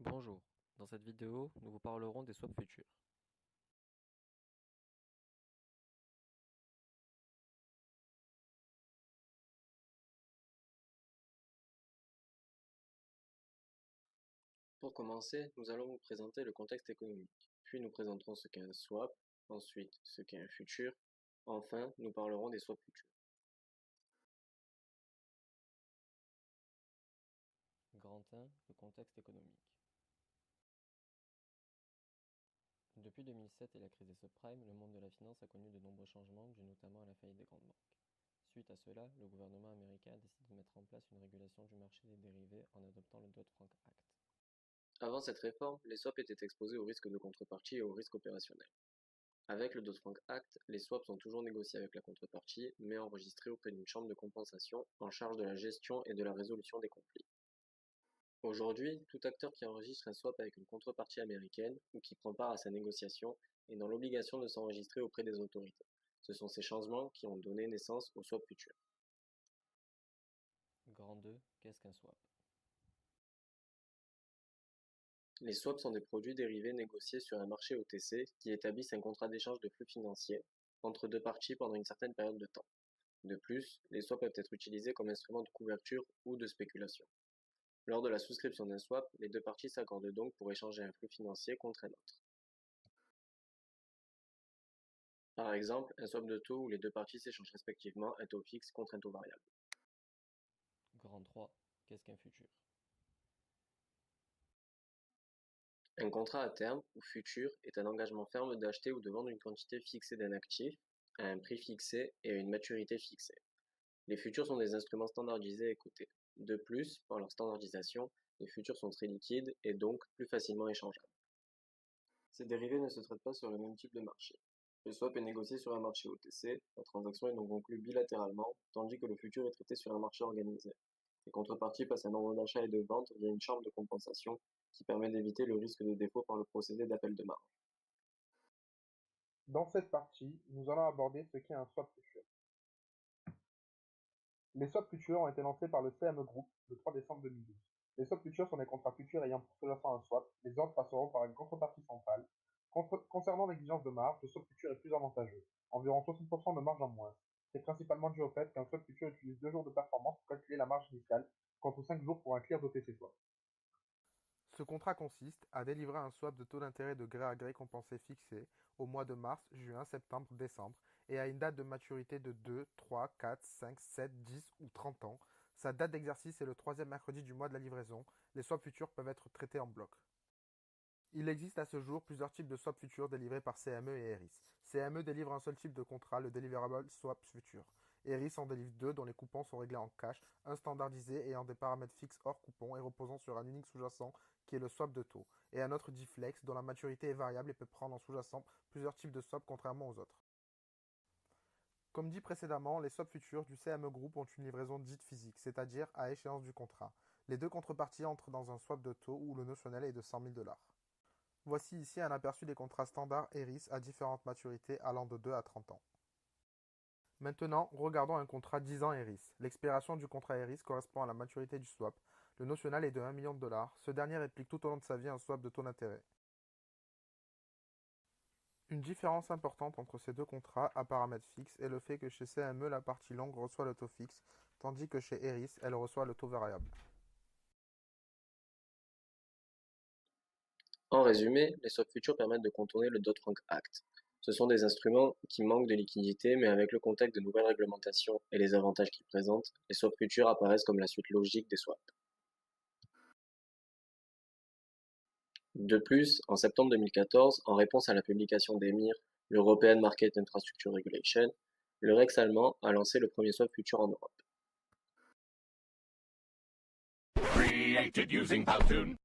Bonjour, dans cette vidéo, nous vous parlerons des swaps futurs. Pour commencer, nous allons vous présenter le contexte économique, puis nous présenterons ce qu'est un swap, ensuite ce qu'est un futur, enfin nous parlerons des swaps futurs. Grand 1, le contexte économique. Depuis 2007 et la crise des subprimes, le monde de la finance a connu de nombreux changements dus notamment à la faillite des grandes banques. Suite à cela, le gouvernement américain a décidé de mettre en place une régulation du marché des dérivés en adoptant le Dodd-Frank Act. Avant cette réforme, les swaps étaient exposés au risque de contrepartie et au risque opérationnel. Avec le Dodd-Frank Act, les swaps sont toujours négociés avec la contrepartie, mais enregistrés auprès d'une chambre de compensation en charge de la gestion et de la résolution des conflits. Aujourd'hui, tout acteur qui enregistre un swap avec une contrepartie américaine ou qui prend part à sa négociation est dans l'obligation de s'enregistrer auprès des autorités. Ce sont ces changements qui ont donné naissance aux swaps futurs. Grand 2, qu'est-ce qu'un swap? Les swaps sont des produits dérivés négociés sur un marché OTC qui établissent un contrat d'échange de flux financiers entre deux parties pendant une certaine période de temps. De plus, les swaps peuvent être utilisés comme instrument de couverture ou de spéculation. Lors de la souscription d'un swap, les deux parties s'accordent donc pour échanger un flux financier contre un autre. Par exemple, un swap de taux où les deux parties s'échangent respectivement un taux fixe contre un taux variable. Grand 3, qu'est-ce qu'un futur? Un contrat à terme ou futur est un engagement ferme d'acheter ou de vendre une quantité fixée d'un actif à un prix fixé et à une maturité fixée. Les futurs sont des instruments standardisés et cotés. De plus, par leur standardisation, les futurs sont très liquides et donc plus facilement échangeables. Ces dérivés ne se traitent pas sur le même type de marché. Le swap est négocié sur un marché OTC, la transaction est donc conclue bilatéralement, tandis que le futur est traité sur un marché organisé. Les contreparties passent un nombre d'achats et de ventes via une chambre de compensation qui permet d'éviter le risque de défaut par le procédé d'appel de marge. Dans cette partie, nous allons aborder ce qu'est un swap futur. Les swaps futurs ont été lancés par le CME Group le 3 décembre 2012. Les swaps futurs sont des contrats futurs ayant pour sous-jacent un swap. Les ordres passeront par une contrepartie centrale. Concernant l'exigence de marge, le swap futur est plus avantageux, environ 60% de marge en moins. C'est principalement dû au fait qu'un swap futur utilise 2 jours de performance pour calculer la marge initiale, contre 5 jours pour un clear d'OTC swap. Ce contrat consiste à délivrer un swap de taux d'intérêt de gré à gré compensé fixé au mois de mars, juin, septembre, décembre et à une date de maturité de 2, 3, 4, 5, 7, 10 ou 30 ans. Sa date d'exercice est le troisième mercredi du mois de la livraison. Les swaps futurs peuvent être traités en bloc. Il existe à ce jour plusieurs types de swaps futurs délivrés par CME et Eris. CME délivre un seul type de contrat, le Deliverable Swap Future. Eris en délivre deux dont les coupons sont réglés en cash, un standardisé ayant des paramètres fixes hors coupon et reposant sur un unique sous-jacent qui est le swap de taux, et un autre dit flex dont la maturité est variable et peut prendre en sous-jacent plusieurs types de swaps contrairement aux autres. Comme dit précédemment, les swaps futurs du CME Group ont une livraison dite physique, c'est-à-dire à échéance du contrat. Les deux contreparties entrent dans un swap de taux où le notionnel est de 100 000 $. Voici ici un aperçu des contrats standards Eris à différentes maturités allant de 2 à 30 ans. Maintenant, regardons un contrat 10 ans Eris. L'expiration du contrat Eris correspond à la maturité du swap. Le notionnel est de 1 million de $. Ce dernier réplique tout au long de sa vie un swap de taux d'intérêt. Une différence importante entre ces deux contrats à paramètres fixes est le fait que chez CME, la partie longue reçoit le taux fixe, tandis que chez Eris, elle reçoit le taux variable. En résumé, les swaps futurs permettent de contourner le Dodd-Frank Act. Ce sont des instruments qui manquent de liquidité, mais avec le contexte de nouvelles réglementations et les avantages qu'ils présentent, les swaps futurs apparaissent comme la suite logique des swaps. De plus, en septembre 2014, en réponse à la publication d'EMIR, l'European Market Infrastructure Regulation, le Rex allemand a lancé le premier swap futur en Europe. Created using Powtoon.